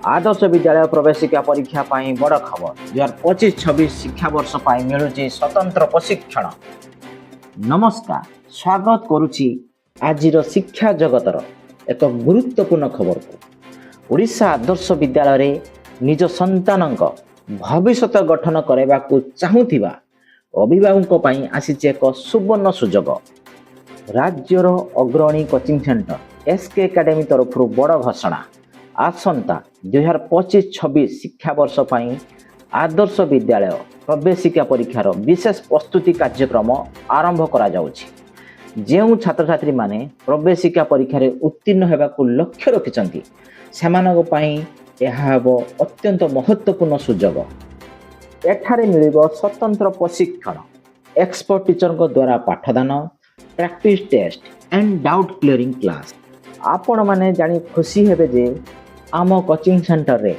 आदर्श विद्यालय प्रवेशिका परीक्षा पाई बड़ खबर 2025-26 शिक्षा वर्ष पाई मिलुची स्वतंत्र प्रशिक्षण। नमस्कार, स्वागत करुछि आजिर शिक्षा जगतर एक गुरुत्वपूर्ण खबर को। ओडिशा आदर्श विद्यालय रे निज संतानक भविष्यत गठन करबाकू चाहुथिबा अभिभावक पाई आसीछि एक सुवर्ण सुजोग। राज्यर अग्रणी कोचिंग सेंटर एसके एकेडमी तरफ बड़ घोषणा। आसंता 2025-26 शिक्षा वर्ष पाई आदर्श विद्यालय प्रवेशिका परीक्षार विशेष प्रस्तुति कार्यक्रम आरंभ करा जाउछि। जेउ छात्र छात्री माने प्रवेशिका परीक्षा रे उत्तीर्ण हेबाकू लक्ष्य रखिछन्ति सेमानक पाई एहा हेबो अत्यंत महत्वपूर्ण सुजोग। एठारे मिलिबो स्वतंत्र प्रशिक्षण, एक्सपर्ट टीचर द्वारा पाठदान, practice test and doubt clearing class. आपण माने जानी खुशी हेबे जे आम कोचिंग सेंटर रे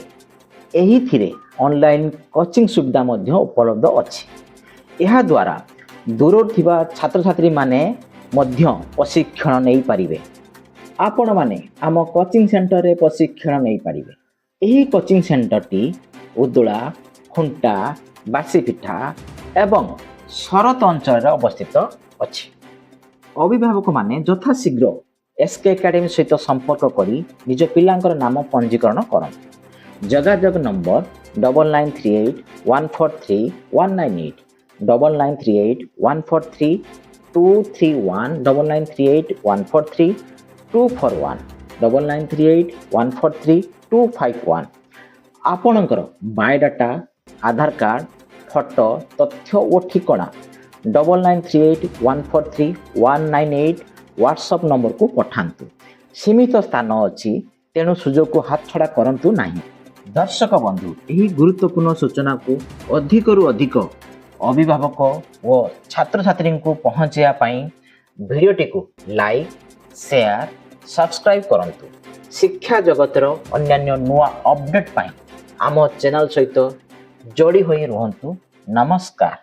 एही थिरे ऑनलाइन कोचिंग सुविधा मध्य उपलब्ध अछि। एहा द्वारा दूर थिबा छात्र छात्री माने मध्य प्रशिक्षण नै पारिबे। आपण माने आम कोचिंग सेंटर रे प्रशिक्षण नै पारिबे। एही कोचिंग सेंटर टी उदुला, खुंटा, बासीपिठा एवं शरत अंचल अवस्थित अछि। अभिभावक माने यथाशीघ्र एसके एकेडमी सहित संपर्क करी निज पिलांकर नाम पंजीकरण करंतु। जोगाजोग नंबर 9938143198, 9938143231, 9938143241, 9938143251। आपणकर बायोडाटा, आधार कार्ड, फोटो, तथ्य और ठिकाना 9938143198 व्हाट्सएप नंबर को पठांतु। सीमित स्थान अच्छी तेणु सुजोग को हाथ छड़ा करंतु नहीं। दर्शक बंधु, यही गुरुत्वपूर्ण सूचना को अधिकरु अधिक अभिभावक व छात्र छात्री को पहुंचाया पाई वीडियोटी को लाइक, शेयर, सब्सक्राइब करंतु। शिक्षा जगतर अन्यान्य नुआ अपडेट पाई आम चैनल सहित जोड़ी होई रहंतु। नमस्कार।